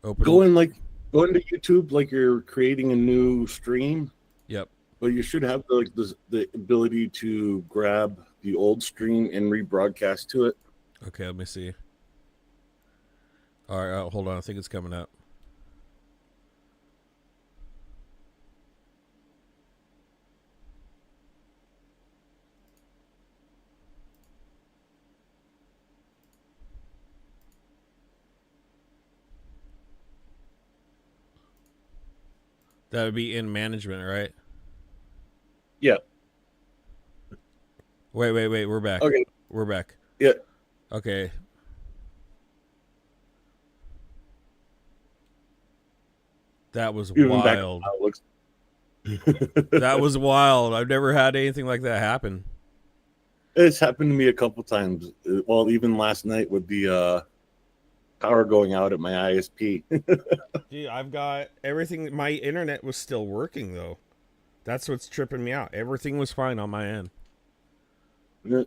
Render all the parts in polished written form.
Open. Go in like go into YouTube like you're creating a new stream, Yep. but you should have the ability to grab the old stream and rebroadcast to it. Okay, let me see. All right, hold on. I think it's coming up. That would be in management, right? Yeah. Wait. We're back. Okay. We're back. Yeah. Okay. That was Even back wild. how it looks. That was wild. I've never had anything like that happen. It's happened to me a couple times. Well, even last night with the power going out at my ISP. Gee, I've got everything. My internet was still working though. That's what's tripping me out. Everything was fine on my end. All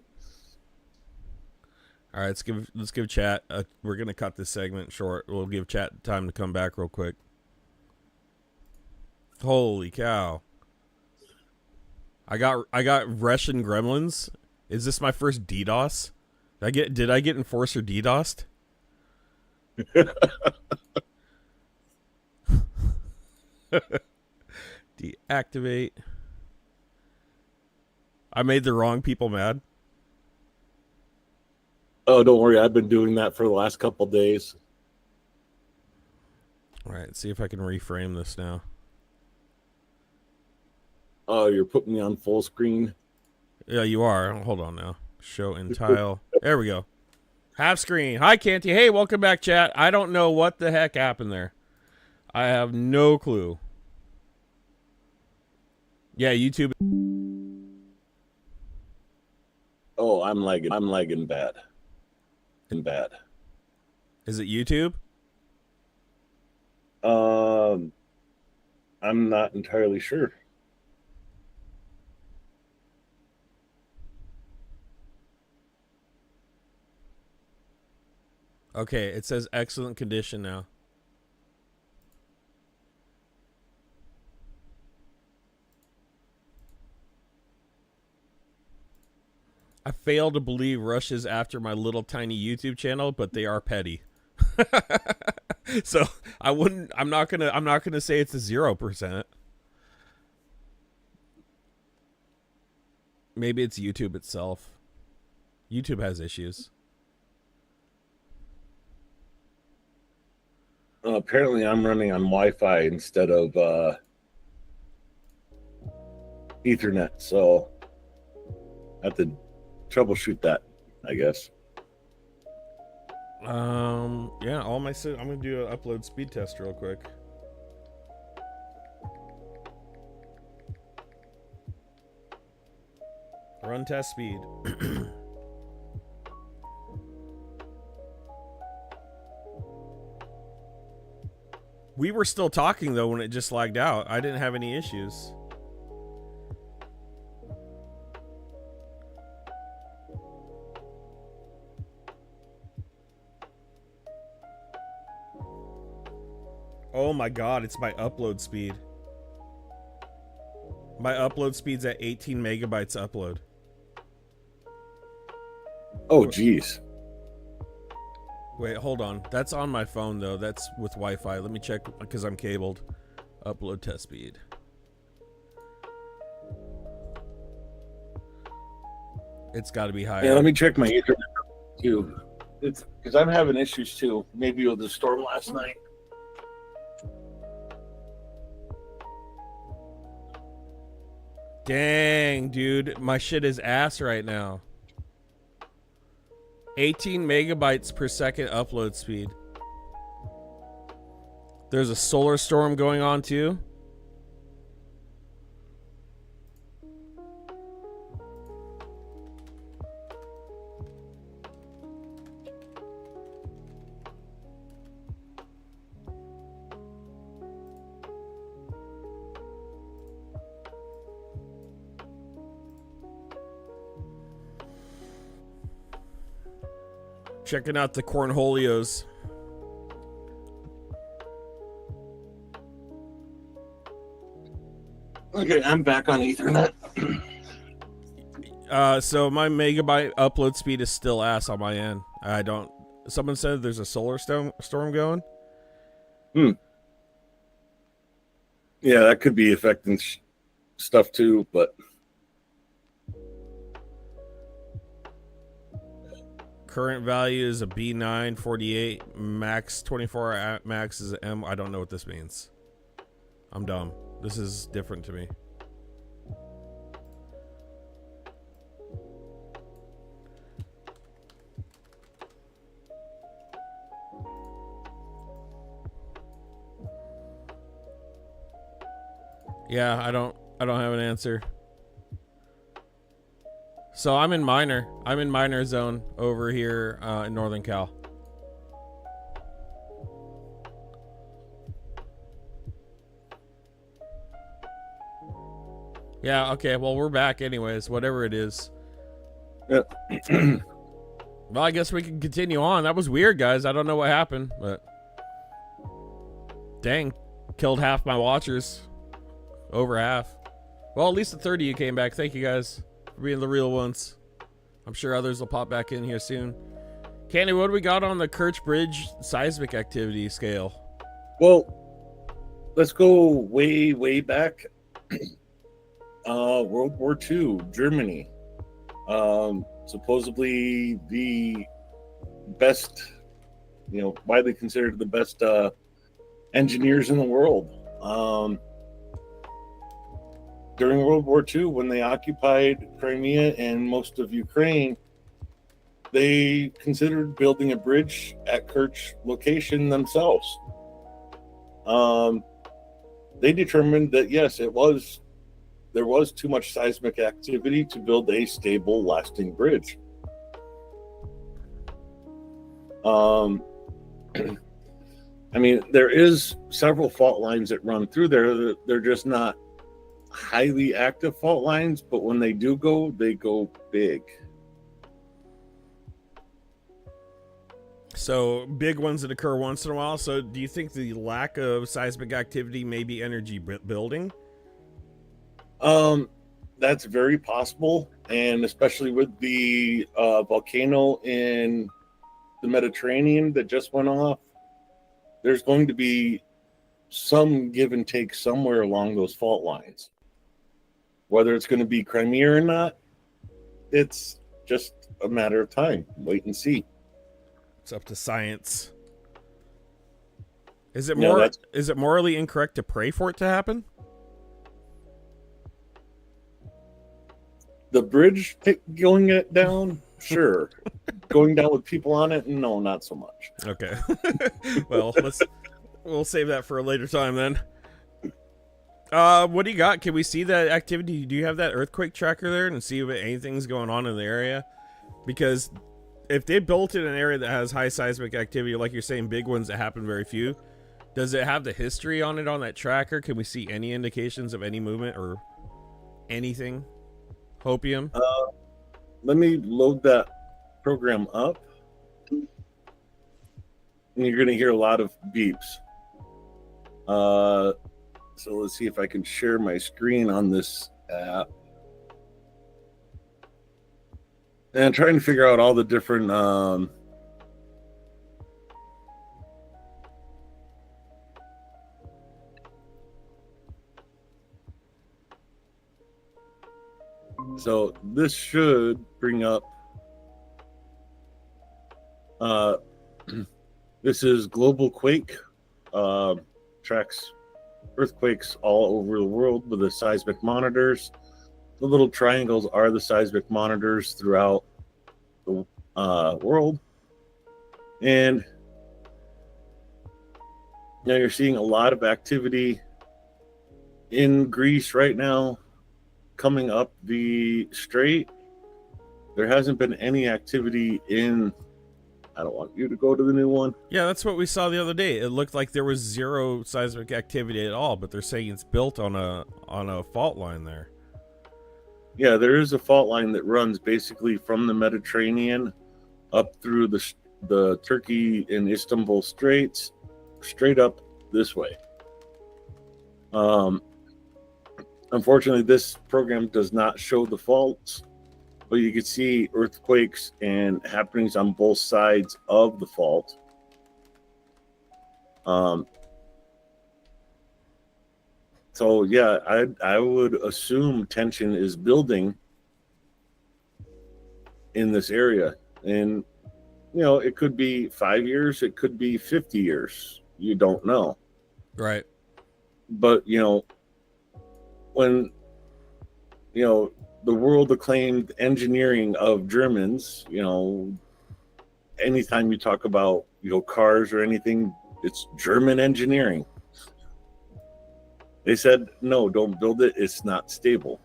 right, let's give chat. We're gonna cut this segment short. We'll give chat time to come back real quick. Holy cow! I got Russian gremlins. Is this my first DDoS? Did I get Enforcer DDoSed? Deactivate. I made the wrong people mad. Oh, don't worry. I've been doing that for the last couple days. All right, see if I can reframe this now. Oh, you're putting me on full screen. Yeah, you are. Hold on now. Show in tile. There we go. Half screen. Hi, Canty. Hey, welcome back, chat. I don't know what the heck happened there. I have no clue. Yeah, YouTube. Oh, I'm lagging. I'm lagging bad. Bad. Is it YouTube? I'm not entirely sure. Okay, it says excellent condition now. I fail to believe Russia's after my little tiny YouTube channel, but they are petty. So I'm not gonna say it's a 0%. Maybe it's YouTube itself. YouTube has issues. Apparently, I'm running on Wi-Fi instead of Ethernet, so I have to troubleshoot that, I guess. Yeah, I'm gonna do an upload speed test real quick. Run test speed. We were still talking though when it just lagged out. I didn't have any issues. Oh my god, it's my upload speed. My upload speed's at 18 megabytes upload. Oh, geez. Wait, hold on. That's on my phone though. That's with Wi-Fi. Let me check because I'm cabled. Upload test speed. It's got to be higher. Yeah, let me check my Ethernet too. It's because I'm having issues too. Maybe with the storm last night. Dang, dude. My shit is ass right now. 18 megabytes per second upload speed. There's a solar storm going on too. Checking out the cornholios. Okay, I'm back on Ethernet. So my megabyte upload speed is still ass on my end. I don't. Someone said there's a solar storm going. Yeah, that could be affecting stuff too, but Current value is a B9 48. Max 24 max is an M. I don't know what this means. I'm dumb. This is different to me. Yeah, I don't have an answer. So I'm in minor. I'm in minor zone over here in Northern Cal. Yeah, okay. Well, we're back anyways, whatever it is. yeah. Well, I guess we can continue on. That was weird, guys. I don't know what happened, but dang, killed half my watchers. Over half. Well, at least the 30 you came back. Thank you guys for being the real ones. I'm sure others will pop back in here soon. Candy, what do we got on the Kerch Bridge seismic activity scale? Well, let's go way, way back. World War II, Germany. Supposedly the best, widely considered the best engineers in the world. During World War II, when they occupied Crimea and most of Ukraine, they considered building a bridge at Kerch location themselves. They determined that yes, there was too much seismic activity to build a stable, lasting bridge. I mean, there is several fault lines that run through there. They're just not highly active fault lines, but when they go big. So big ones that occur once in a while. So do you think the lack of seismic activity may be energy building? That's very possible, and especially with the volcano in the Mediterranean that just went off, there's going to be some give and take somewhere along those fault lines. Whether it's going to be Crimea or not, it's just a matter of time. Wait and see. It's up to science. Is it morally incorrect to pray for it to happen? The bridge going down, sure. Going down with people on it, no, not so much. Okay. Well, we'll save that for a later time then. What do you got? Can we see that activity? Do you have that earthquake tracker there and see if anything's going on in the area? Because if they built in an area that has high seismic activity, like you're saying, big ones that happen very few, does it have the history on it on that tracker? Can we see any indications of any movement or anything? Hopium? Let me load that program up. And you're going to hear a lot of beeps. So let's see if I can share my screen on this app. And I'm trying to figure out all the different so this should bring up this is Global Quake, tracks earthquakes all over the world with the seismic monitors. The little triangles are the seismic monitors throughout the world. And now you're seeing a lot of activity in Greece right now coming up the strait. There hasn't been any activity in... I don't want you to go to the new one. Yeah, that's what we saw the other day. It looked like there was zero seismic activity at all, but they're saying it's built on a fault line there. Yeah, there is a fault line that runs basically from the Mediterranean up through the Turkey and Istanbul Straits, straight up this way. Unfortunately, this program does not show the faults, but you can see earthquakes and happenings on both sides of the fault. So yeah, I would assume tension is building in this area, and it could be 5 years, it could be 50 years. You don't know, Right. but when the world acclaimed engineering of Germans, anytime you talk about cars or anything, it's German engineering. They said no, don't build it, it's not stable.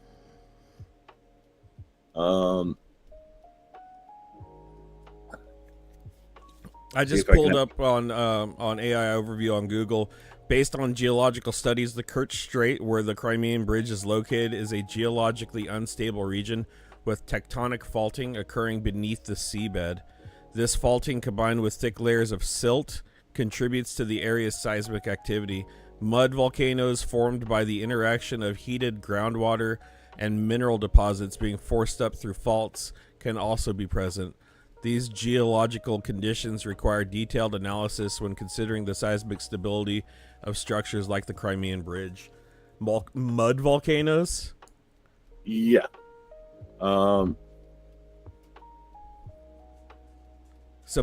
I just pulled up on AI overview on Google. Based on geological studies, the Kerch Strait, where the Crimean Bridge is located, is a geologically unstable region with tectonic faulting occurring beneath the seabed. This faulting, combined with thick layers of silt, contributes to the area's seismic activity. Mud volcanoes formed by the interaction of heated groundwater and mineral deposits being forced up through faults can also be present. These geological conditions require detailed analysis when considering the seismic stability of structures like the Crimean Bridge. Mud volcanoes? Yeah. So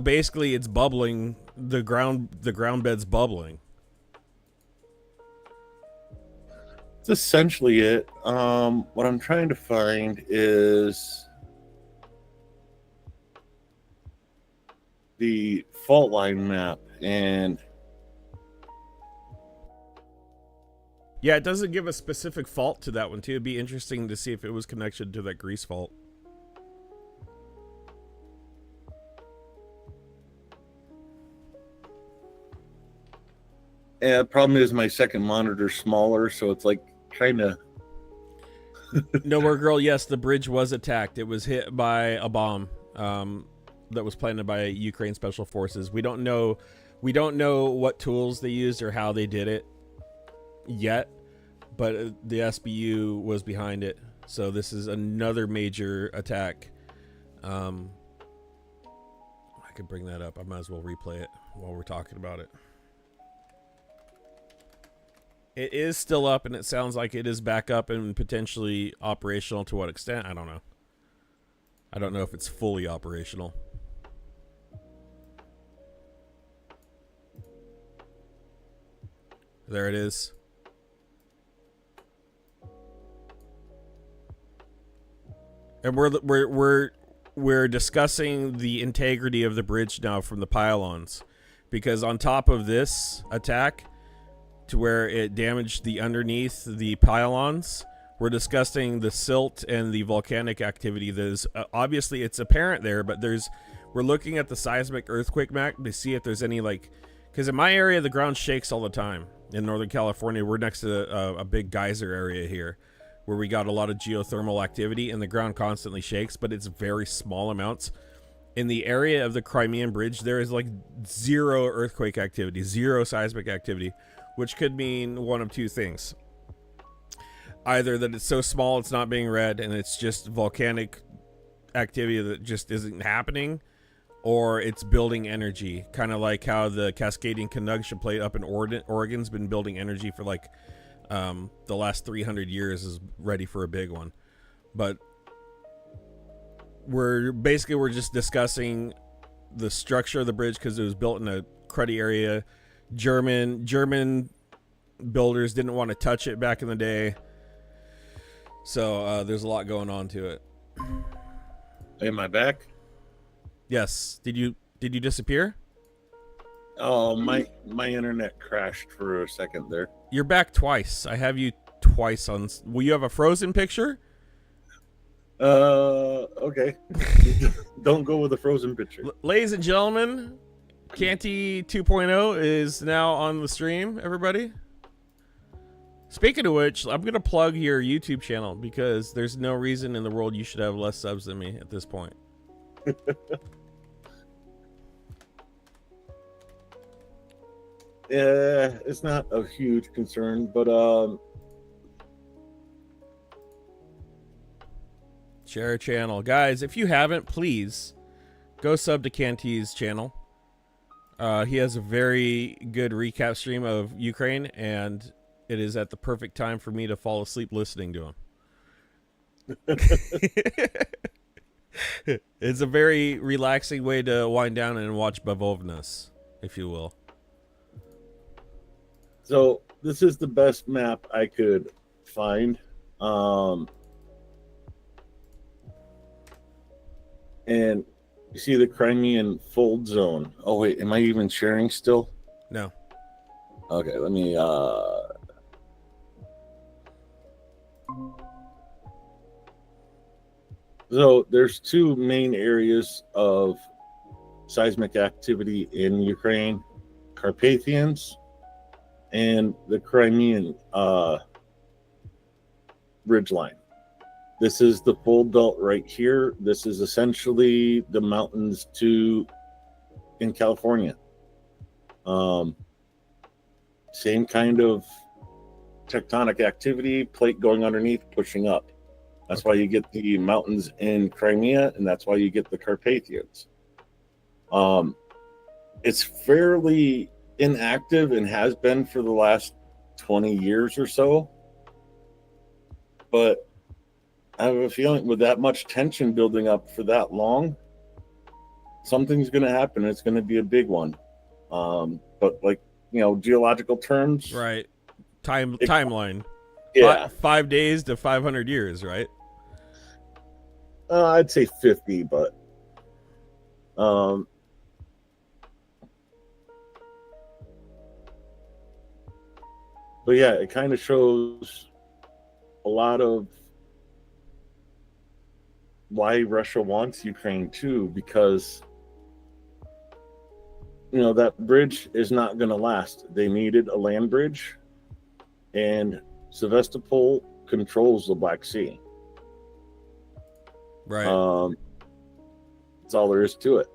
basically it's bubbling, the ground bed's bubbling. That's essentially it. What I'm trying to find is the fault line map, and yeah, it doesn't give a specific fault to that one too. It'd be interesting to see if it was connected to that grease fault. Yeah, the problem is my second monitor's smaller, so it's like kind of. Nowhere Girl, yes, the bridge was attacked. It was hit by a bomb that was planted by Ukraine Special Forces. We don't know what tools they used or how they did it yet, but the SBU was behind it. So this is another major attack. I could bring that up. I might as well replay it while we're talking about it. It is still up, and it sounds like it is back up and potentially operational. To what extent? I don't know. I don't know if it's fully operational. There it is. And we're discussing the integrity of the bridge now from the pylons, because on top of this attack, to where it damaged the underneath the pylons, we're discussing the silt and the volcanic activity that is obviously it's apparent there, but we're looking at the seismic earthquake map to see if there's any, like, because in my area the ground shakes all the time. In Northern California, we're next to a big geyser area here where we got a lot of geothermal activity, and the ground constantly shakes, but it's very small amounts. In the area of the Crimean Bridge, there is like zero earthquake activity, zero seismic activity, which could mean one of two things. Either that it's so small it's not being read and it's just volcanic activity that just isn't happening, or it's building energy, kind of like how the cascading conduction plate up in Oregon's been building energy for like the last 300 years, is ready for a big one. But we're just discussing the structure of the bridge because it was built in a cruddy area. German builders didn't want to touch it back in the day, so there's a lot going on to it. Am I back? Yes. Did you disappear? Oh, my internet crashed for a second there. You're back twice. I have you twice on. Will you have a frozen picture? Okay. Don't go with a frozen picture. Ladies and gentlemen, Canty 2.0 is now on the stream, everybody. Speaking of which, I'm going to plug your YouTube channel because there's no reason in the world you should have less subs than me at this point. Yeah, it's not a huge concern, but Share channel. Guys, if you haven't, please go sub to Canty's channel. He has a very good recap stream of Ukraine, and it is at the perfect time for me to fall asleep listening to him. It's a very relaxing way to wind down and watch Bavovnas, if you will. So this is the best map I could find. And you see the Crimean fold zone. Oh wait, am I even sharing still? No. Okay, let me So there's two main areas of seismic activity in Ukraine: Carpathians and the Crimean ridgeline. This is the fold belt right here. This is essentially the mountains in California. Same kind of tectonic activity, plate going underneath, pushing up. That's why you get the mountains in Crimea, and that's why you get the Carpathians. It's fairly inactive and has been for the last 20 years or so. But I have a feeling with that much tension building up for that long, something's going to happen. It's going to be a big one. But like, geological terms. Right. Timeline. Yeah. 5 days to 500 years, right? I'd say 50, but yeah, it kind of shows a lot of why Russia wants Ukraine too, because that bridge is not going to last. They needed a land bridge, and Sevastopol controls the Black Sea. Right. That's all there is to it.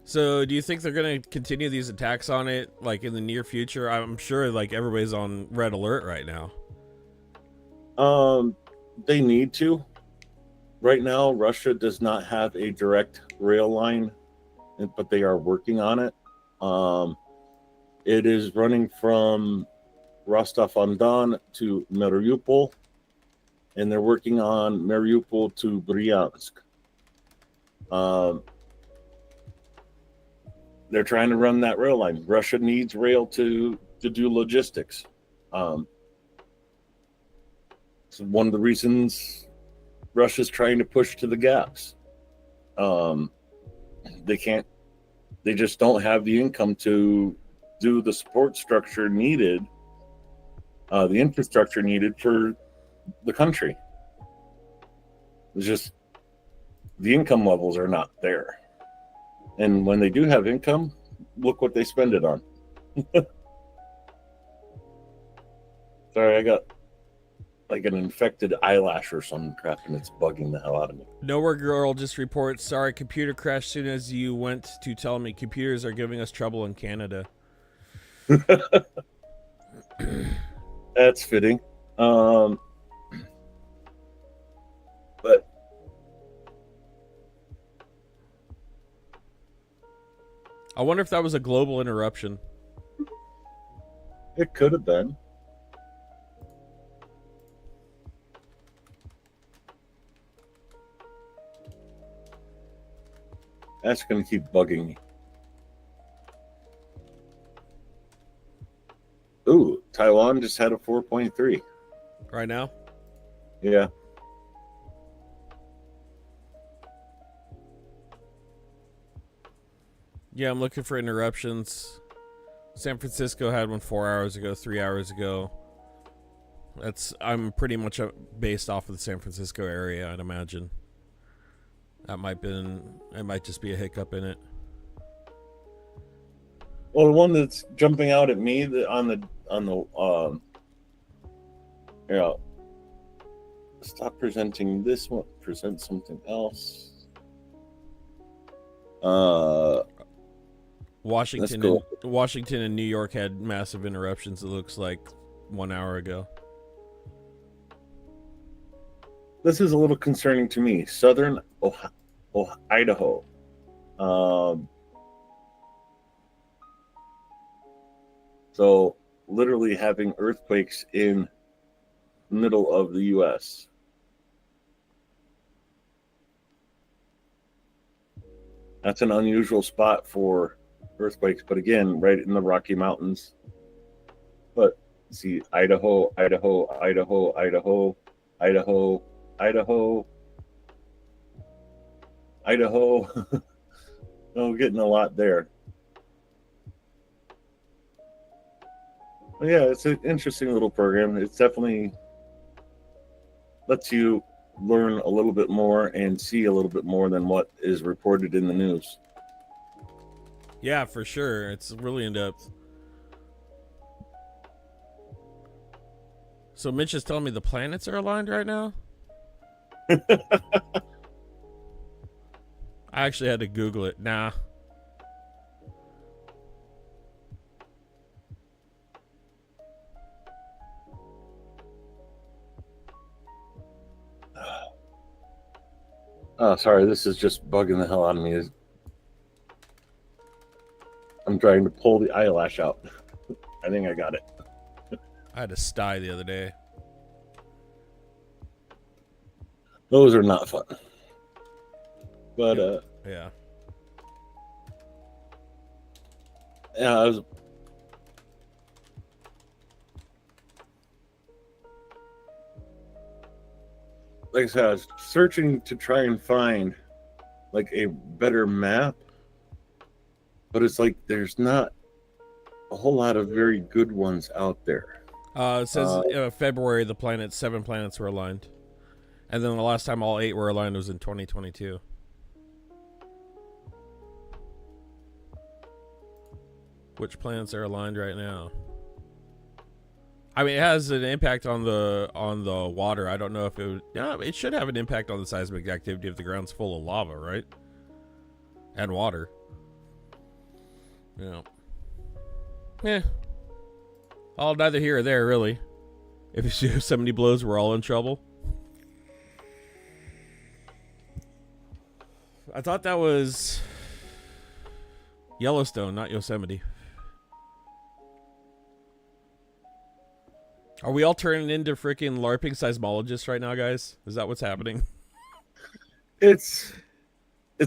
So do you think they're going to continue these attacks on it like in the near future? I'm sure like everybody's on red alert right now. They need to. Right now, Russia does not have a direct rail line, but they are working on it. It is running from Rostov-on-Don to Mariupol, and they're working on Mariupol to Bryansk. They're trying to run that rail line. Russia needs rail to do logistics. It's one of the reasons Russia's trying to push to the gaps. They just don't have the income to do the support structure needed, the infrastructure needed for the country. It's just the income levels are not there. And when they do have income, look what they spend it on. Sorry, I got like an infected eyelash or some crap, and it's bugging the hell out of me. Nowhere Girl just reports, sorry, computer crashed soon as you went to tell me. Computers are giving us trouble in Canada. That's fitting. But I wonder if that was a global interruption. It could have been. That's going to keep bugging me. Ooh, Taiwan just had a 4.3. Right now? Yeah. Yeah, I'm looking for interruptions. San Francisco had one 4 hours ago, 3 hours ago. I'm pretty much based off of the San Francisco area, I'd imagine. It might just be a hiccup in it. Well, the one that's jumping out at me stop presenting this one, present something else. Washington and New York had massive interruptions, it looks like 1 hour ago. this is a little concerning to me. Southern Idaho. Um, so literally having earthquakes in the middle of the U.S. That's an unusual spot for earthquakes, but again, right in the Rocky Mountains. But see, Idaho, Idaho, Idaho, Idaho, Idaho, Idaho, Idaho. Oh, getting a lot there. But yeah, it's an interesting little program. It's definitely lets you learn a little bit more and see a little bit more than what is reported in the news. Yeah, for sure. It's really in depth. So Mitch is telling me the planets are aligned right now? I actually had to Google it. Nah. Oh, sorry, this is just bugging the hell out of me. I'm trying to pull the eyelash out. I think I got it. I had a sty the other day. Those are not fun. But yeah. Yeah, I was like I said, I was searching to try and find like a better map, but it's like there's not a whole lot of very good ones out there. It says February the 7 planets were aligned. And then the last time all 8 were aligned was in 2022. Which planets are aligned right now? I mean, it has an impact on the water. I don't know if it would. Yeah, it should have an impact on the seismic activity if the ground's full of lava, right? And water. Yeah. Yeah. All neither here or there, really. If Yosemite blows, we're all in trouble. I thought that was Yellowstone, not Yosemite. Are we all turning into freaking LARPing seismologists right now, guys? Is that what's happening? It's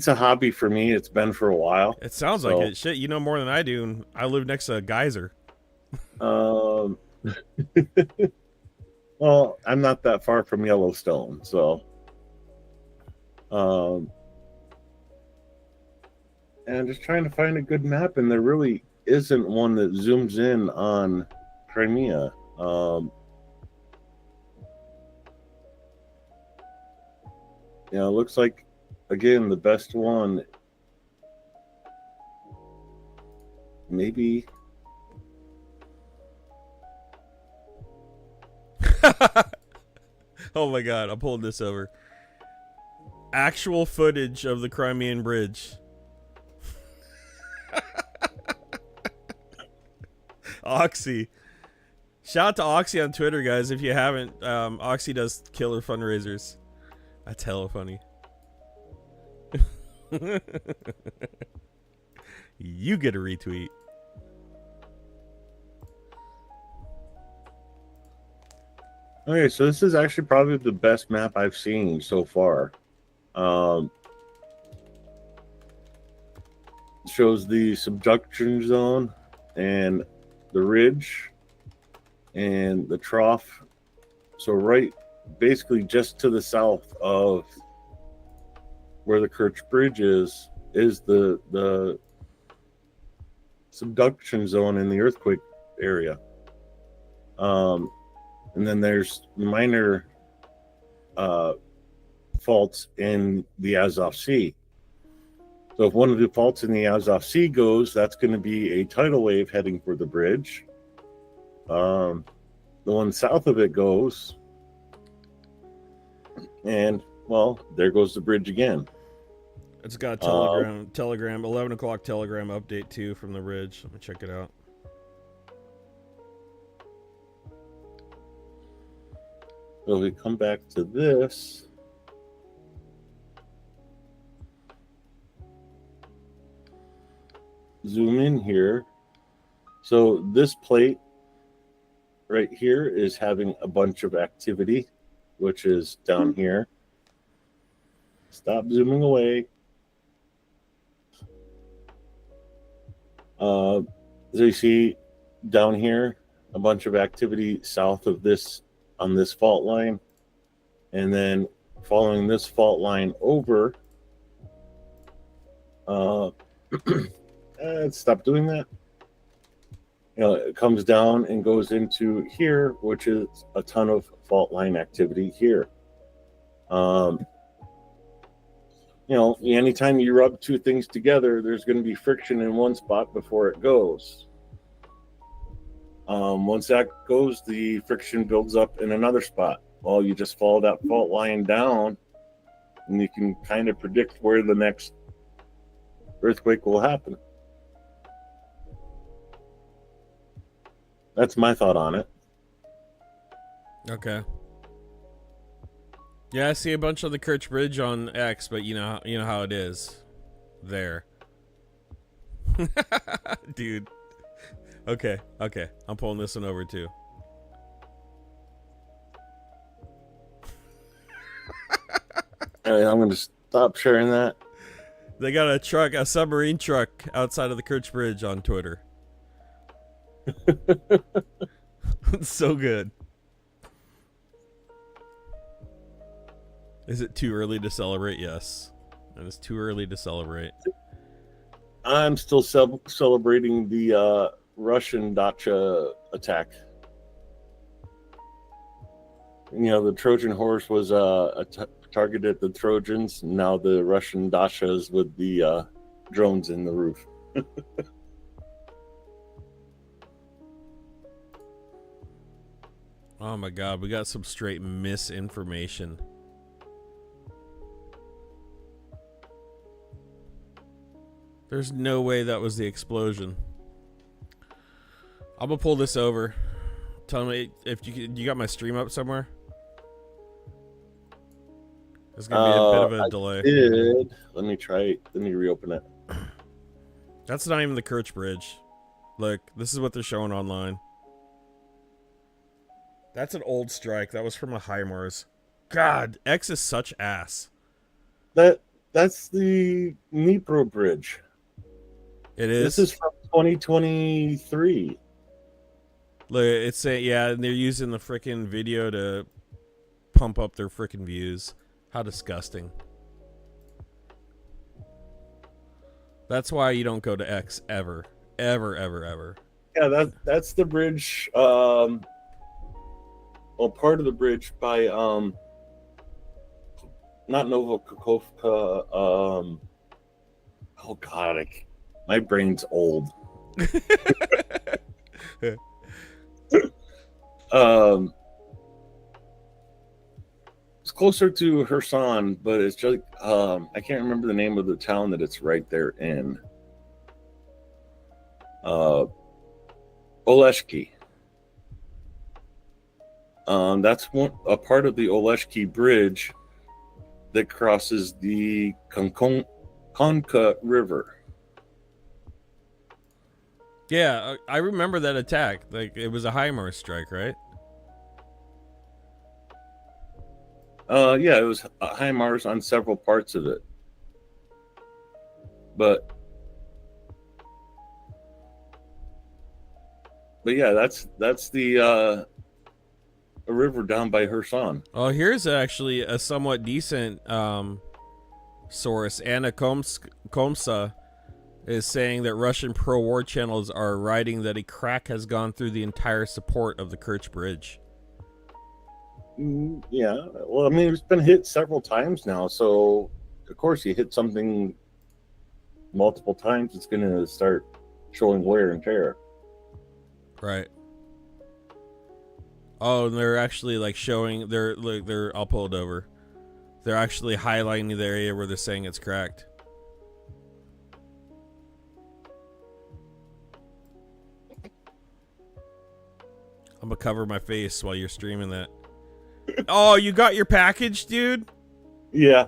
a hobby for me. It's been for a while. It sounds like it. Shit, you know more than I do. And I live next to a geyser. Well, I'm not that far from Yellowstone, so and I'm just trying to find a good map, and there really isn't one that zooms in on Crimea. It looks like, again, the best one maybe. Oh my god, I'm pulling this over. Actual footage of the Crimean Bridge. Oxy. Shout out to Oxy on Twitter, guys. If you haven't, Oxy does killer fundraisers. That's hella funny. You get a retweet. Okay, so this is actually probably the best map I've seen so far. Shows the subduction zone and the ridge and the trough. So right, basically just to the south of where the Kerch Bridge is the subduction zone in the earthquake area. And then there's minor faults in the Azov Sea. So if one of the faults in the Azov Sea goes, that's going to be a tidal wave heading for the bridge. The one south of it goes, and well, there goes the bridge again. It's got a telegram, 11 o'clock telegram update too from the ridge. Let me check it out. So we come back to this. zoom in here. So this plate right here is having a bunch of activity, which is down here. Stop zooming away. So you see down here a bunch of activity south of this on this fault line, and then following this fault line over. Stop doing that. It comes down and goes into here, which is a ton of fault line activity here. Anytime you rub two things together, there's going to be friction in one spot before it goes. Once that goes, the friction builds up in another spot. Well, you just follow that fault line down, and you can kind of predict where the next earthquake will happen. That's my thought on it. Okay. Yeah, I see a bunch of the Kerch Bridge on X, but you know how it is there. Dude. Okay. I'm pulling this one over too. All right, I'm going to stop sharing that. They got a submarine truck outside of the Kerch Bridge on Twitter. It's so good. Is it too early to celebrate? Yes. It is too early to celebrate. I'm still celebrating the Russian dacha attack. The Trojan horse was targeted at the Trojans. Now the Russian dachas with the drones in the roof. Oh my god, we got some straight misinformation. There's no way that was the explosion. I'm gonna pull this over. Tell me if you got my stream up somewhere. There's gonna be a bit of a delay. Did. Let me try. Let me reopen it. That's not even the Kerch Bridge. Look, this is what they're showing online. That's an old strike. That was from a HIMARS. God, X is such ass. That's the Dnipro Bridge. It is. This is from 2023. Look, it's saying, yeah, and they're using the freaking video to pump up their freaking views. How disgusting. That's why you don't go to X ever. Ever. Yeah, that's the bridge. Part of the bridge by not Novokhovka. Oh God, my brain's old. It's closer to Kherson, but it's just I can't remember the name of the town that it's right there in. Oleshki. That's a part of the Oleshki Bridge that crosses the Konka River. Yeah, I remember that attack. Like, it was a HIMARS strike, right? Yeah, it was HIMARS on several parts of it. But yeah, that's the a river down by Kherson. Oh, here's actually a somewhat decent source. Anna Komsa is saying that Russian pro-war channels are writing that a crack has gone through the entire support of the Kerch Bridge. Yeah, well, I mean, it's been hit several times now, so of course you hit something multiple times, it's going to start showing wear and tear. Right. Oh, and they're actually like showing they're I'll pull it over. They're actually highlighting the area where they're saying it's cracked. I'm gonna cover my face while you're streaming that. Oh, you got your package, dude? Yeah.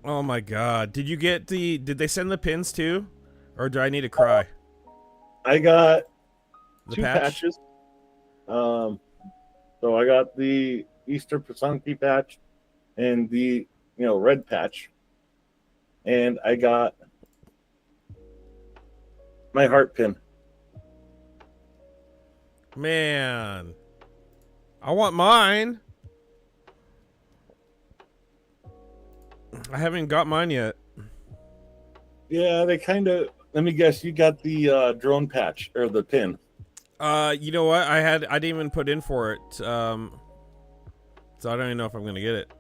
Oh my god. Did they send the pins too? Or do I need to cry? I got The two patch? patches. So I got the Easter Pasanki patch and the red patch, and I got my heart pin. Man, I want mine. I haven't got mine yet. Yeah, they kind of. Let me guess, you got the drone patch or the pin. You know what? I didn't even put in for it. So I don't even know if I'm gonna get it.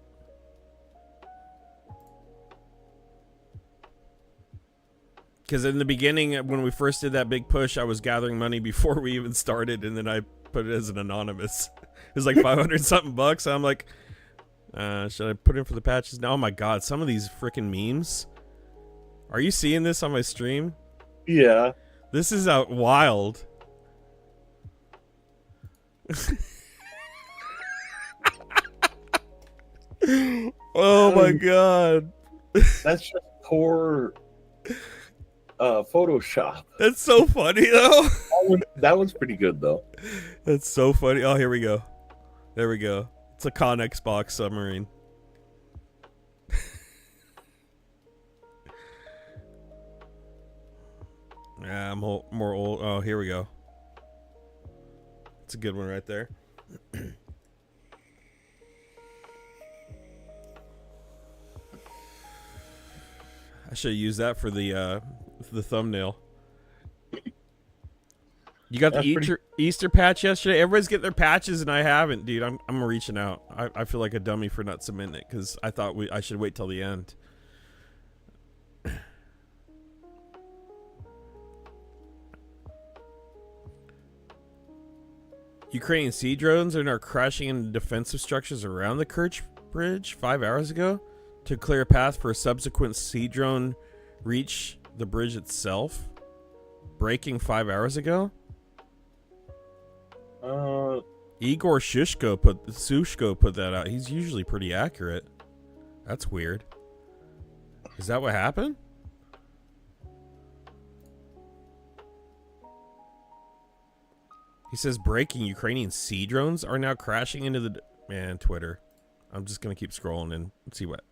Because in the beginning, when we first did that big push, I was gathering money before we even started, and then I put it as an anonymous. It was like 500 something bucks. I'm like, should I put in for the patches now? Oh my god, some of these freaking memes. Are you seeing this on my stream? Yeah. This is out wild. Oh my god. That's just poor Photoshop. That's so funny though. That one's pretty good though. That's so funny. Oh, here we go. There we go. It's a Connex box submarine. Yeah, I'm more old. Oh, here we go. It's a good one right there. I should use that for the thumbnail. You got the Easter patch yesterday. Everybody's getting their patches and I haven't, dude. I'm reaching out. I feel like a dummy for not submitting it because I thought I should wait till the end. Ukrainian sea drones are now crashing into defensive structures around the Kerch bridge 5 hours ago to clear a path for a subsequent sea drone reach the bridge itself. Breaking 5 hours ago. Igor Shushko put that out. He's usually pretty accurate. That's weird. Is that what happened? He says breaking Ukrainian sea drones are now crashing into the... Man, Twitter. I'm just going to keep scrolling and see what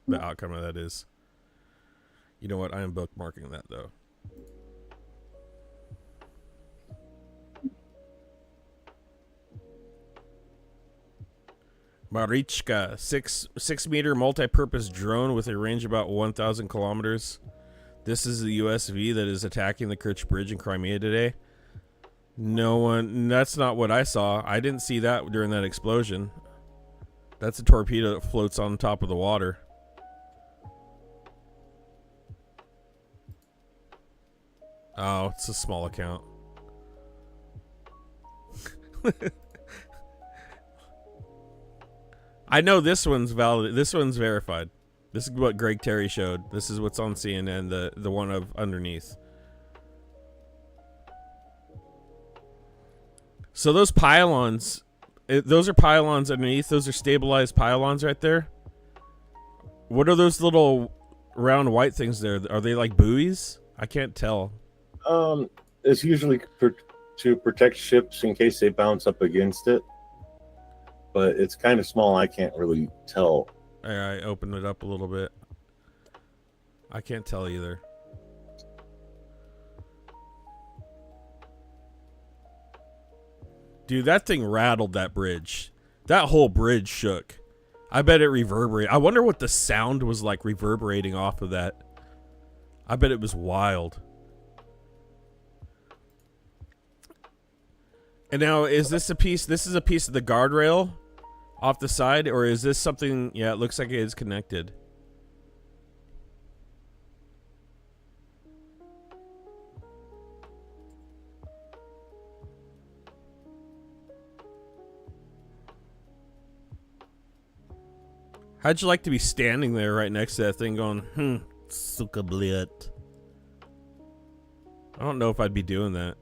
the outcome of that is. You know what? I am bookmarking that, though. Marichka, 6-meter multi-purpose drone with a range about 1,000 kilometers. This is the USV that is attacking the Kerch Bridge in Crimea today. No one... That's not what I saw. I didn't see that during that explosion. That's a torpedo that floats on top of the water. Oh, it's a small account. I know this one's valid. This one's verified. This is what Greg Terry showed. This is what's on CNN, the one of underneath. So those pylons, those are pylons underneath. Those are stabilized pylons right there. What are those little round white things there? Are they like buoys? I can't tell. It's usually to protect ships in case they bounce up against it. But it's kind of small. I can't really tell. I opened it up a little bit. I can't tell either. Dude, that thing rattled that bridge. That whole bridge shook. I bet it reverberated. I wonder what the sound was like reverberating off of that. I bet it was wild. And now, is this a piece? This is a piece of the guardrail off the side, or is this something? Yeah, it looks like it is connected. How'd you like to be standing there right next to that thing going, suka blit? I don't know if I'd be doing that.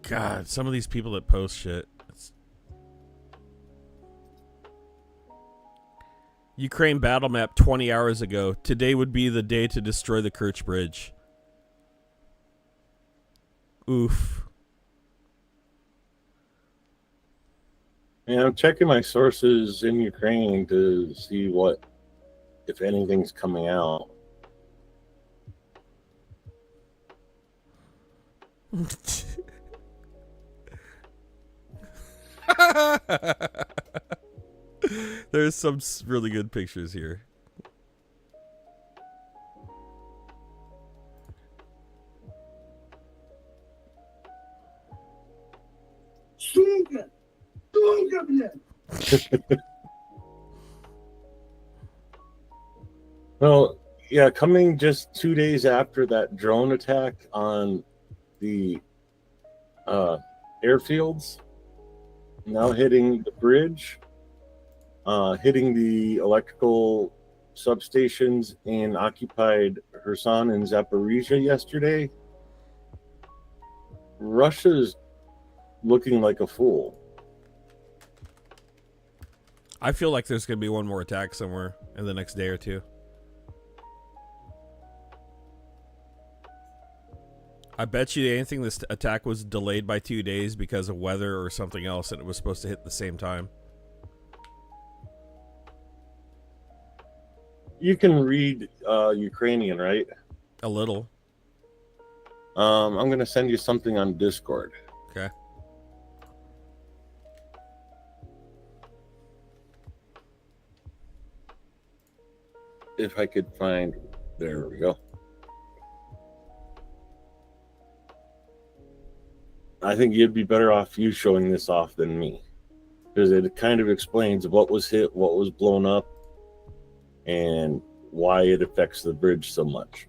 God, some of these people that post shit. Ukraine battle map 20 hours ago. Today would be the day to destroy the Kerch Bridge. Oof. And I'm checking my sources in Ukraine to see what, if anything's coming out. There's some really good pictures here. Well, yeah, coming just 2 days after that drone attack on the airfields, now hitting the bridge, hitting the electrical substations in occupied Kherson and Zaporizhia yesterday. Russia's looking like a fool. I feel like there's going to be one more attack somewhere in the next day or two. I bet you anything this attack was delayed by 2 days because of weather or something else, and it was supposed to hit at the same time. You can read Ukrainian, right? A little. I'm going to send you something on Discord. Okay. If I could find, there we go. I think you'd be better off you showing this off than me, because it kind of explains what was hit, what was blown up, and why it affects the bridge so much.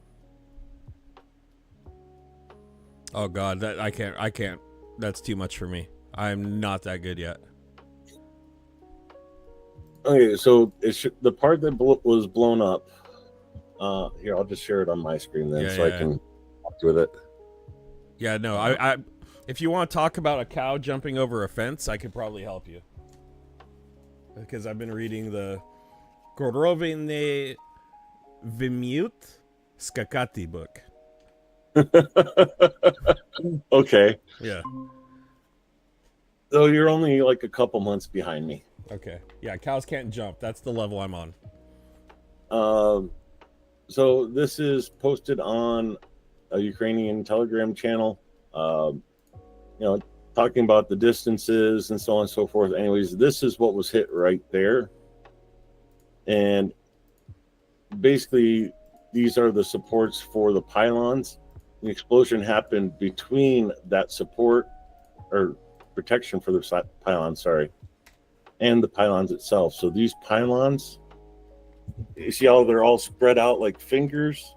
Oh God, that I can't. That's too much for me. I'm not that good yet. Okay, so the part that was blown up. Here, I'll just share it on my screen then, I can talk with it. Yeah, no, I if you want to talk about a cow jumping over a fence, I could probably help you. Because I've been reading the Korovine Vimut Skakati book. Okay. Yeah. So you're only like a couple months behind me. Okay. Yeah, cows can't jump. That's the level I'm on. So this is posted on a Ukrainian Telegram channel. Talking about the distances and so on and so forth. Anyways, this is what was hit right there. And basically, these are the supports for the pylons. The explosion happened between that support or protection for the pylon, and the pylons itself. So these pylons, you see how they're all spread out like fingers?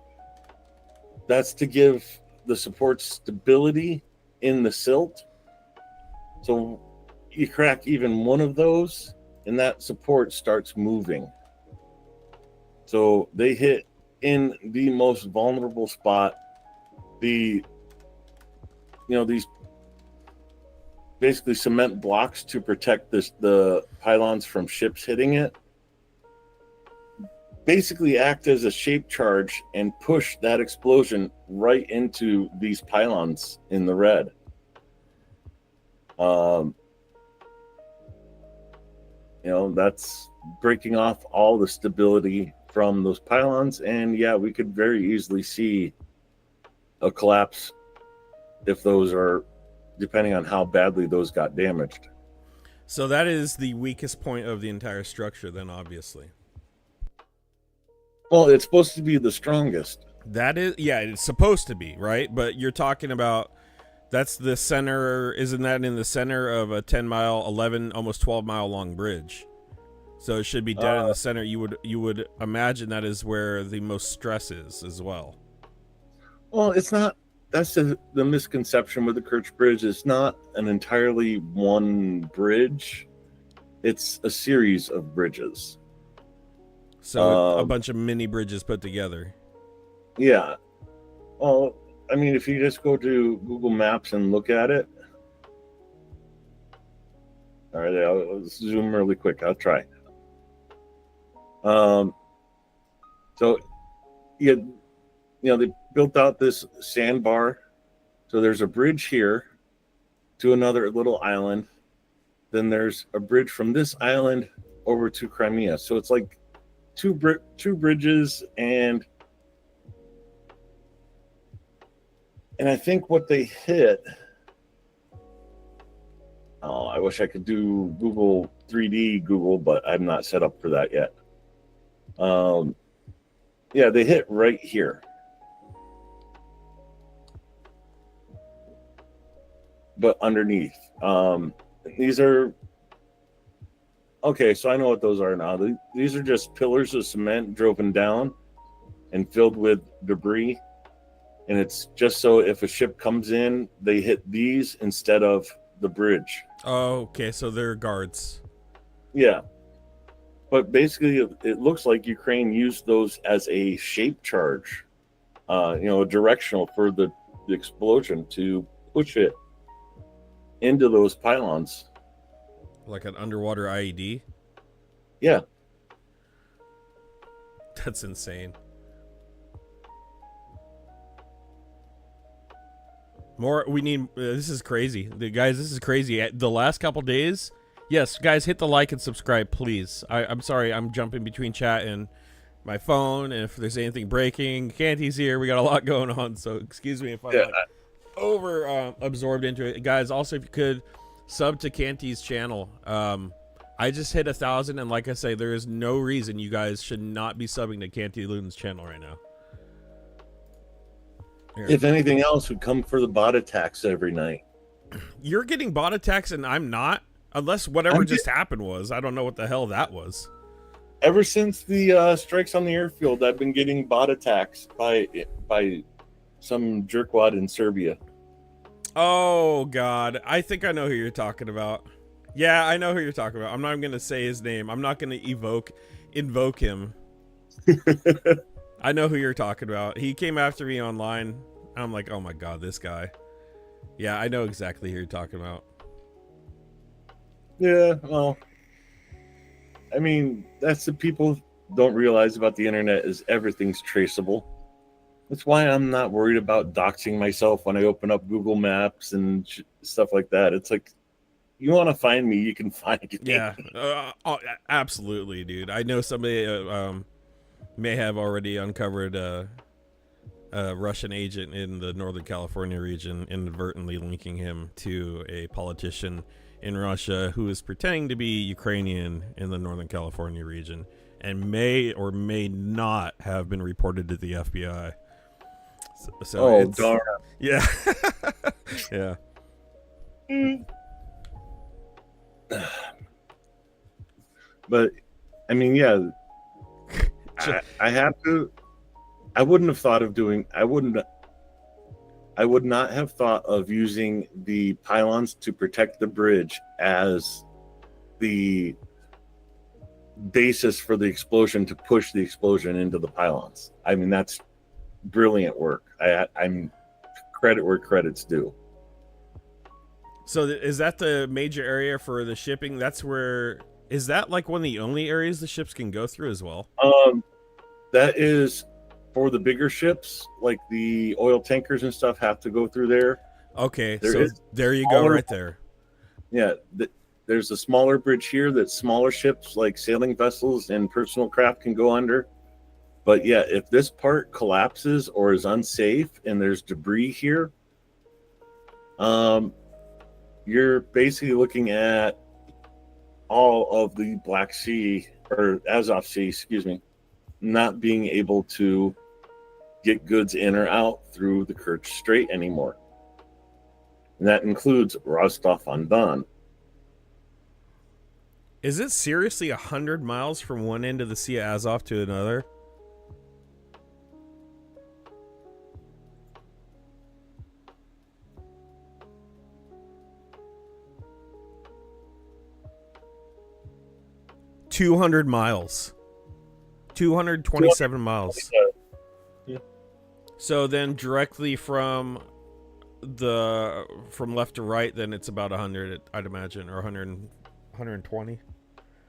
That's to give the support stability in the silt. So you crack even one of those and that support starts moving. So they hit in the most vulnerable spot. These basically cement blocks to protect the pylons from ships hitting it basically act as a shape charge and push that explosion right into these pylons in the red. That's breaking off all the stability from those pylons, and yeah, we could very easily see a collapse if those are, depending on how badly those got damaged. So that is the weakest point of the entire structure then, obviously. Well, it's supposed to be the strongest. That is, yeah, it's supposed to be, right? But you're talking about, that's the center, isn't that in the center of a 10-mile, 11, almost 12-mile long bridge? So it should be dead in the center. You would imagine that is where the most stress is as well. Well, it's not. That's the misconception with the Kerch Bridge. It's not an entirely one bridge. It's a series of bridges. So a bunch of mini bridges put together. Yeah. Well, I mean, if you just go to Google Maps and look at it. All right, I'll zoom really quick. I'll try. Um, so they built out this sandbar. So there's a bridge here to another little island. Then there's a bridge from this island over to Crimea. So it's like two bridges, and I think what they hit. Oh, I wish I could do Google 3D Google, but I'm not set up for that yet. Yeah, they hit right here. But underneath. These are okay, so I know what those are now. These are just pillars of cement driven down and filled with debris. And it's just so if a ship comes in, they hit these instead of the bridge. Oh, okay, so they're guards. Yeah. But basically, it looks like Ukraine used those as a shape charge, a directional for the explosion to push it into those pylons. Like an underwater IED? Yeah. That's insane. More, we need, this is crazy. Guys, this is crazy. The last couple days, yes, guys, hit the like and subscribe, please. I'm sorry, I'm jumping between chat and my phone, and if there's anything breaking, Canty's here. We got a lot going on, so excuse me if I'm over absorbed into it. Guys, also, if you could, sub to Canty's channel. I just hit 1,000, and like I say, there is no reason you guys should not be subbing to Canty Luden's channel right now. Here. If anything else, would come for the bot attacks every night. You're getting bot attacks and I'm not, unless whatever just happened was. I don't know what the hell that was. Ever since the strikes on the airfield, I've been getting bot attacks by some jerkwad in Serbia. Oh God, I think I know who you're talking about. Yeah, I know who you're talking about. I'm not going to say his name. I'm not going to invoke him. I know who you're talking about. He came after me online. I'm like, oh my God, this guy. Yeah, I know exactly who you're talking about. Yeah, well, I mean, that's the people don't realize about the internet is everything's traceable. That's why I'm not worried about doxing myself when I open up Google Maps and stuff like that. It's like, you want to find me, you can find me. Yeah, absolutely, dude. I know somebody may have already uncovered a Russian agent in the Northern California region, inadvertently linking him to a politician in Russia who is pretending to be Ukrainian in the Northern California region and may or may not have been reported to the FBI. So darn. Yeah. Yeah. But, I mean, yeah, I have to. I would not have thought of using the pylons to protect the bridge as the basis for the explosion to push the explosion into the pylons. I mean, that's brilliant work. I'm credit where credit's due. So is that the major area for the shipping? Is that like one of the only areas the ships can go through as well? That is for the bigger ships, like the oil tankers and stuff have to go through there. Okay, there you go right there. Yeah, there's a smaller bridge here that smaller ships like sailing vessels and personal craft can go under. But yeah, if this part collapses or is unsafe and there's debris here, you're basically looking at all of the Black Sea, or Azov Sea, excuse me, not being able to get goods in or out through the Kerch Strait anymore. And that includes Rostov-on-Don. Is it seriously 100 miles from one end of the Sea of Azov to another? $200 miles. 227 miles. Yeah. So then directly from left to right, then it's about 100, I'd imagine, or 100, 120.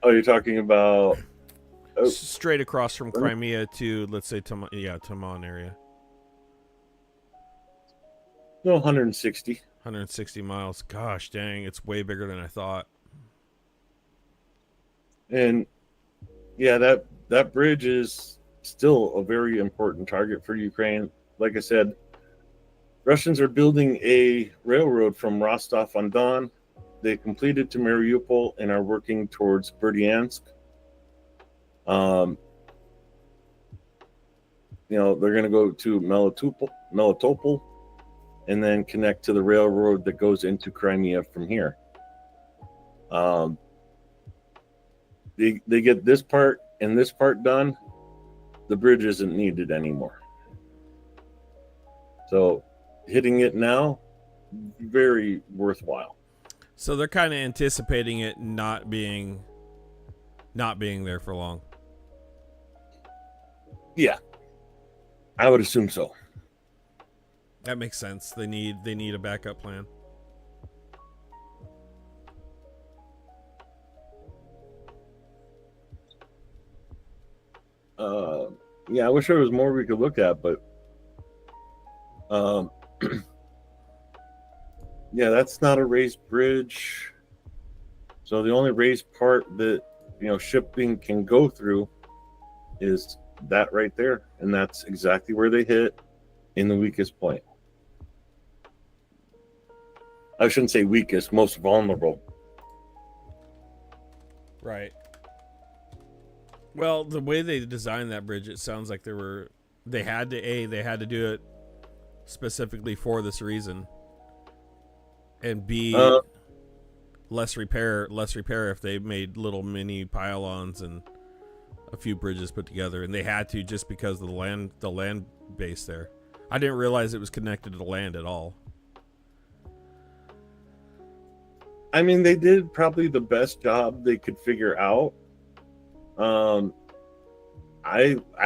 Oh, you're talking about straight across from Crimea to, let's say, Taman area. No, 160. 160 miles. Gosh dang, it's way bigger than I thought. And yeah, that bridge is still a very important target for Ukraine. Like I said, Russians are building a railroad from Rostov-on-Don. They completed to Mariupol and are working towards Berdyansk. They're going to go to Melitopol and then connect to the railroad that goes into Crimea from here. They get this part and this part done, the bridge isn't needed anymore. So hitting it now, very worthwhile. So they're kind of anticipating it not being there for long. Yeah, I would assume so. That makes sense. They need a backup plan. Yeah, I wish there was more we could look at, but yeah, that's not a raised bridge. So the only raised part that shipping can go through is that right there, and that's exactly where they hit in the weakest point. I shouldn't say weakest, most vulnerable. Right. Well, the way they designed that bridge, it sounds like they had to do it specifically for this reason, and B, less repair if they made little mini pylons and a few bridges put together, and they had to just because of the land base there. I didn't realize it was connected to the land at all. I mean, they did probably the best job they could figure out. I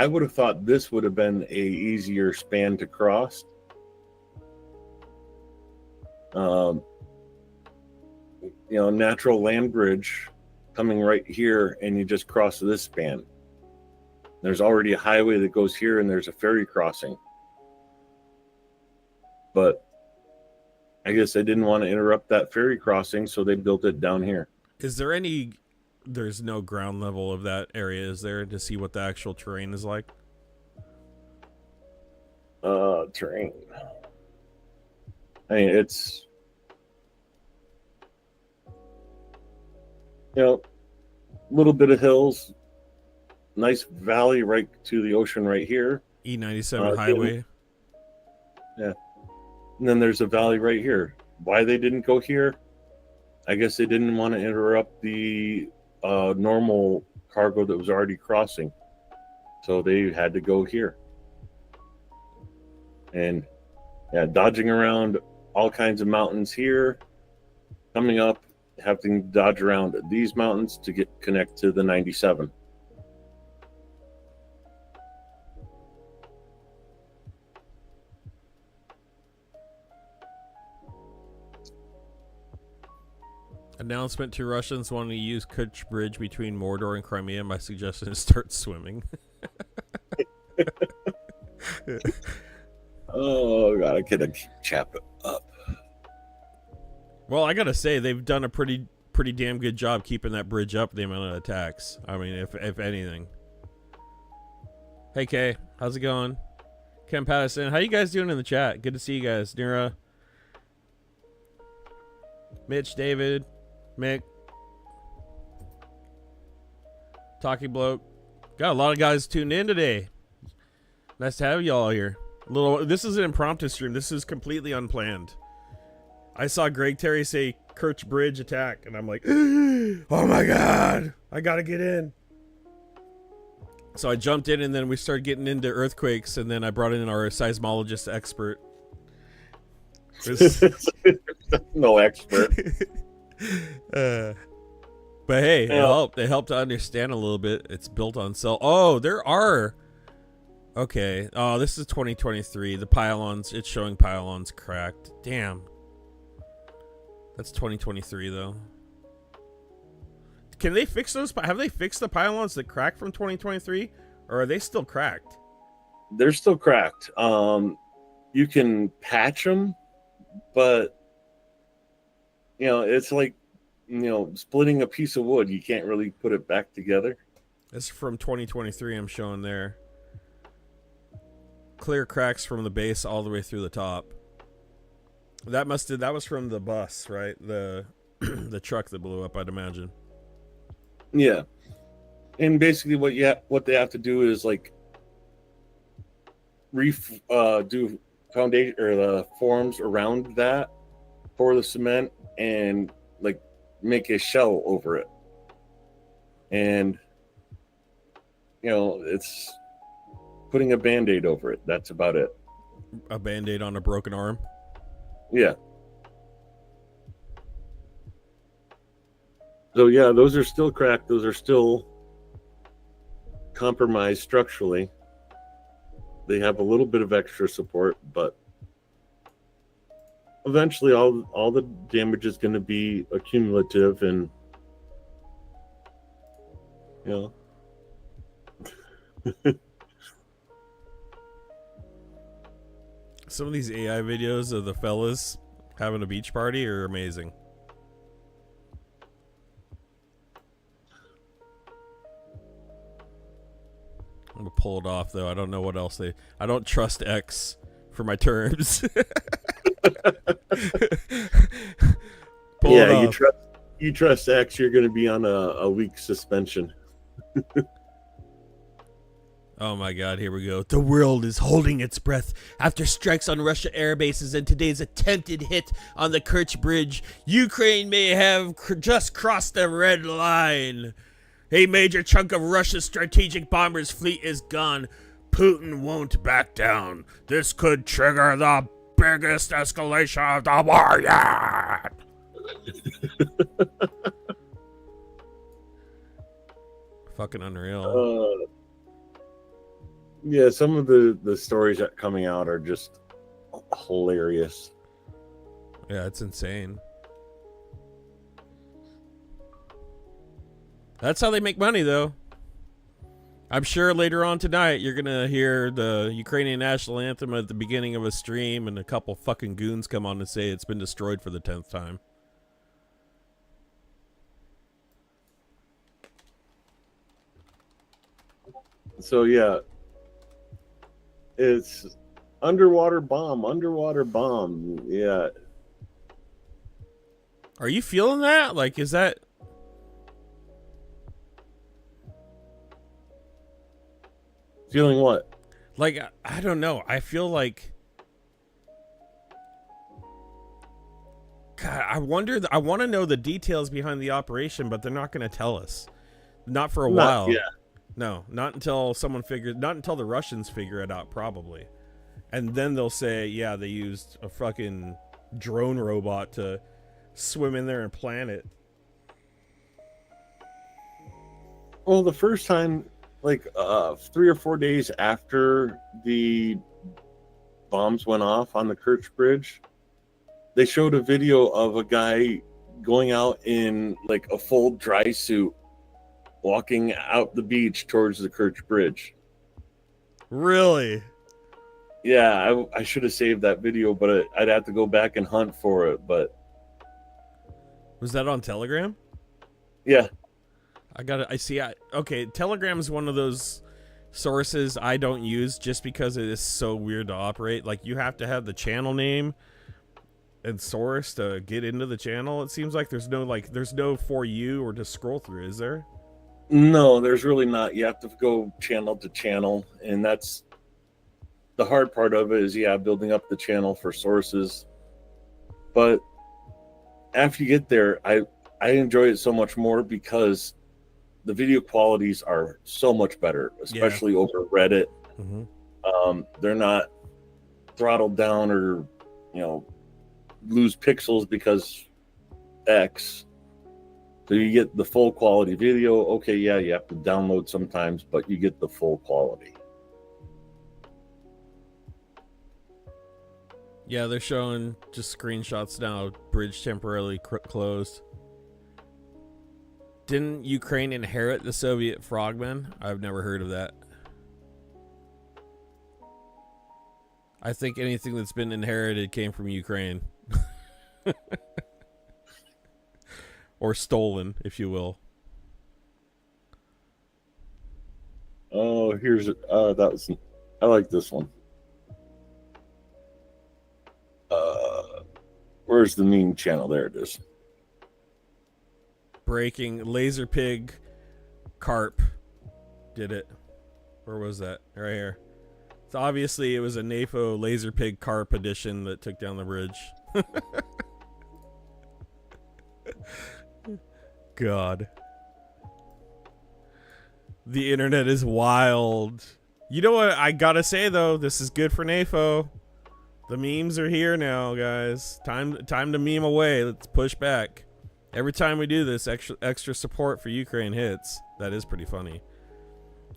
would have thought this would have been a easier span to cross. Natural land bridge coming right here, and you just cross this span. There's already a highway that goes here, and there's a ferry crossing. But I guess they didn't want to interrupt that ferry crossing, so they built it down here. There's no ground level of that area, is there, to see what the actual terrain is like? Terrain. I mean, it's a little bit of hills, nice valley right to the ocean right here. E97 highway. Yeah. And then there's a valley right here. Why they didn't go here? I guess they didn't want to interrupt the normal cargo that was already crossing. So they had to go here. And dodging around all kinds of mountains here, coming up, having to dodge around these mountains to connect to the 97. Announcement to Russians wanting to use Kerch Bridge between Mordor and Crimea. My suggestion is start swimming. Oh God, I could chap it up. Well, I gotta say they've done a pretty damn good job keeping that bridge up. The amount of attacks. I mean, if anything. Hey Kay, how's it going? Ken Patterson, how you guys doing in the chat? Good to see you guys. Nira, Mitch, David, Mick, Talking Bloke. Got a lot of guys tuned in today. Nice to have y'all here. This is an impromptu stream. This is completely unplanned. I saw Greg Terry say Kerch Bridge attack, and I'm like, oh my God, I gotta get in. So I jumped in, and then we started getting into earthquakes, and then I brought in our seismologist expert. No expert. But hey, it helped to understand a little bit. It's built on cell. Oh, there are. Okay. Oh, this is 2023. The pylons. It's showing pylons cracked. Damn. That's 2023 though. Can they fix those? Have they fixed the pylons that cracked from 2023, or are they still cracked? They're still cracked. You can patch them, but it's like splitting a piece of wood. You can't really put it back together. This is from 2023. I'm showing there. Clear cracks from the base all the way through the top. That was from the bus, right? The the truck that blew up, I'd imagine. Yeah, and basically what they have to do is like do foundation or the forms around that, pour the cement, and like make a shell over it. And it's putting a Band-Aid over it. That's about it. A Band-Aid on a broken arm? Yeah. So yeah, those are still cracked. Those are still compromised structurally. They have a little bit of extra support, but eventually all the damage is going to be accumulative, and Some of these AI videos of the fellas having a beach party are amazing. I'm gonna pull it off though. I don't know what else I don't trust X for my terms. Yeah, you trust X, you're going to be on a week suspension. Oh my god, here we go. The world is holding its breath after strikes on Russia air bases and today's attempted hit on the Kerch bridge. Ukraine may have just crossed the red line. A major chunk of Russia's strategic bombers fleet is gone. Putin won't back down. This could trigger the biggest escalation of the war yet. Fucking unreal. Yeah, some of the stories that coming out are just hilarious. Yeah, it's insane. That's how they make money, though. I'm sure later on tonight you're gonna hear the Ukrainian national anthem at the beginning of a stream, and a couple fucking goons come on and say it's been destroyed for the 10th time. So yeah, it's underwater bomb. Yeah. Are you feeling that? Like, is that... Feeling what? Like, I don't know. I feel like... God, I wonder... I want to know the details behind the operation, but they're not going to tell us. Not for a while. Yeah. No, not until not until the Russians figure it out, probably. And then they'll say, yeah, they used a fucking drone robot to swim in there and plant it. Well, the first time, like 3 or 4 days after the bombs went off on the Kerch Bridge, they showed a video of a guy going out in like a full dry suit, walking out the beach towards the Kerch Bridge. Really? Yeah, I should have saved that video, but I'd have to go back and hunt for it. But was that on Telegram? Yeah. Okay, Telegram is one of those sources I don't use just because it is so weird to operate. Like, you have to have the channel name and source to get into the channel. It seems like there's no for you or to scroll through, is there? No, there's really not. You have to go channel to channel, and that's the hard part of it is, building up the channel for sources. But after you get there, I enjoy it so much more because the video qualities are so much better, especially over Reddit. Mm-hmm. They're not throttled down or, lose pixels because X. So you get the full quality video. Okay, yeah, you have to download sometimes, but you get the full quality. Yeah, they're showing just screenshots now. Bridge temporarily closed. Didn't Ukraine inherit the Soviet frogmen? I've never heard of that. I think anything that's been inherited came from Ukraine. Or stolen, if you will. Oh, here's I like this one. Where's the meme channel? There it is. Breaking laser pig carp did it. Where was that? Right here. So obviously it was a NAFO laser pig carp edition that took down the bridge. God. The internet is wild. You know what I gotta say though? This is good for NAFO. The memes are here now, guys. Time to meme away. Let's push back. Every time we do this, extra support for Ukraine hits. That is pretty funny.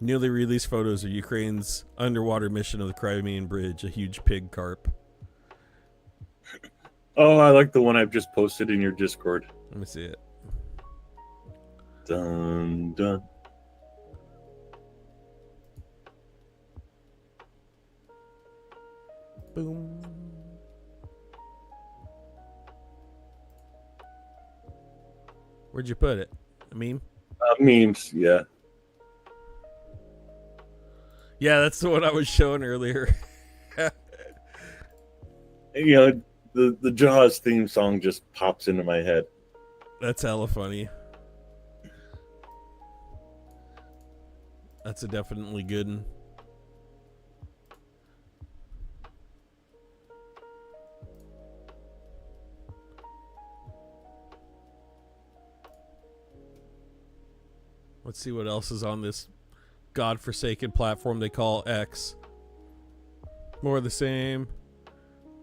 Newly released photos of Ukraine's underwater mission of the Crimean Bridge, a huge pig carp. Oh, I like the one I've just posted in your Discord. Let me see it. Dun dun. Boom. Where'd you put it? A meme? Memes, yeah. Yeah, that's the one I was showing earlier. You know, the Jaws theme song just pops into my head. That's hella funny. That's a definitely good one. Let's see what else is on this godforsaken platform they call X. More of the same.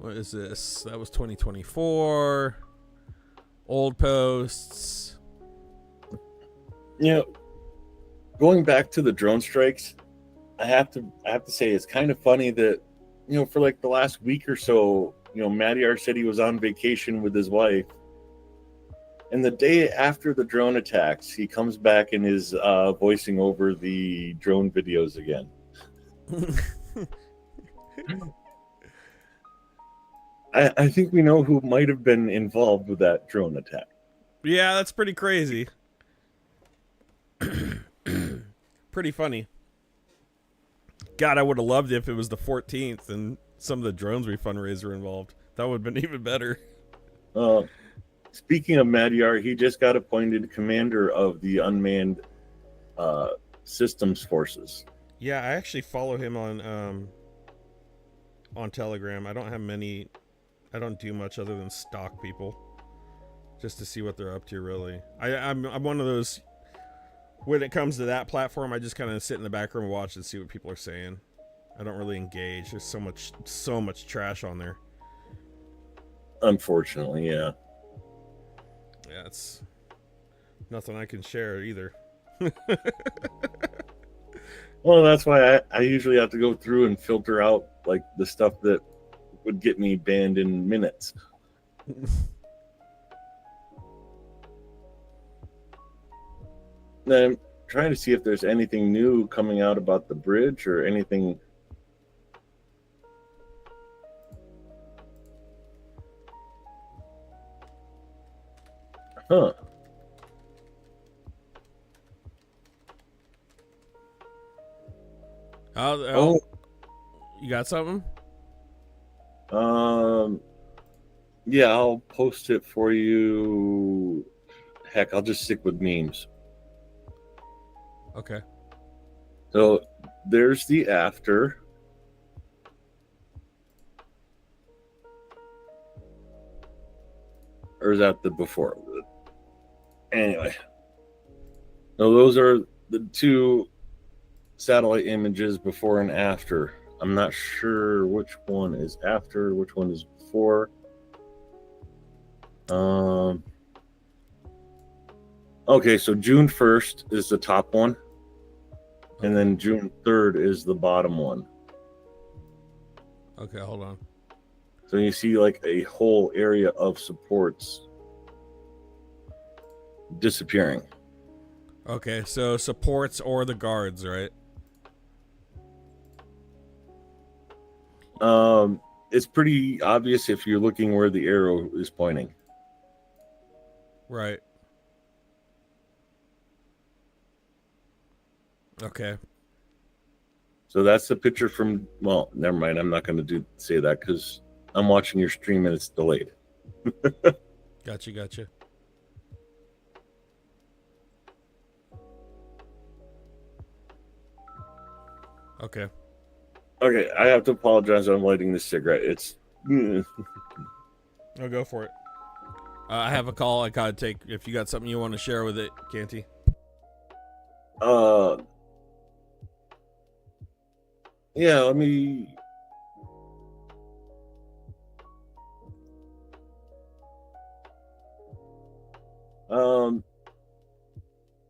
What is this? That was 2024. Old posts. You know, going back to the drone strikes, I have to say it's kind of funny that, you know, for like the last week or so, you know, Madiar said he was on vacation with his wife. And the day after the drone attacks, he comes back and is voicing over the drone videos again. I think we know who might have been involved with that drone attack. Yeah, that's pretty crazy. Pretty funny. God, I would have loved it if it was the 14th and some of the drones we fundraised were involved. That would have been even better. Speaking of Madiar, he just got appointed commander of the unmanned systems forces. Yeah, I actually follow him on Telegram. I don't do much other than stalk people, just to see what they're up to. Really, I'm one of those. When it comes to that platform, I just kind of sit in the back room and watch and see what people are saying. I don't really engage. There's so much trash on there. Unfortunately, yeah. Yeah, it's nothing I can share either. Well, that's why I usually have to go through and filter out like the stuff that would get me banned in minutes. Then I'm trying to see if there's anything new coming out about the bridge or anything. Huh. Oh, you got something? Yeah, I'll post it for you. Heck, I'll just stick with memes. Okay. So there's the after. Or is that the before? Anyway. So those are the two satellite images before and after. I'm not sure which one is after, which one is before. Okay, so June 1st is the top one, and then June 3rd is the bottom one. Okay, hold on. So you see like a whole area of supports disappearing. Okay, so supports or the guards, right? It's pretty obvious if you're looking where the arrow is pointing. Right. Okay. So that's the picture from. Well, never mind. I'm not going to say that because I'm watching your stream and it's delayed. Gotcha. Okay. Okay, I have to apologize. I'm lighting this cigarette. It's. I'll go for it. I have a call I gotta take. If you got something you want to share with it, Canty. Yeah. Let me.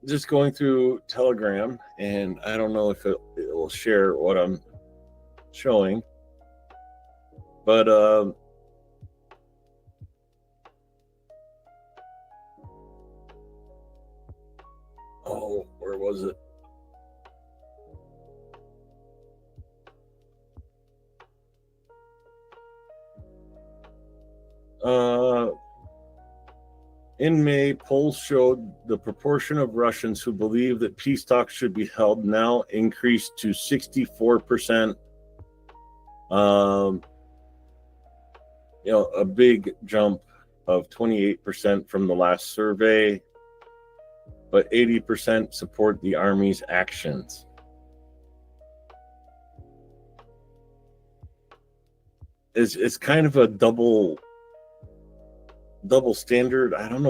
Just going through Telegram, and I don't know if it will share what I'm showing, but oh, where was it? In May, polls showed the proportion of Russians who believe that peace talks should be held now increased to 64%. A big jump of 28% from the last survey, but 80% support the army's actions. It's kind of a double standard. I don't know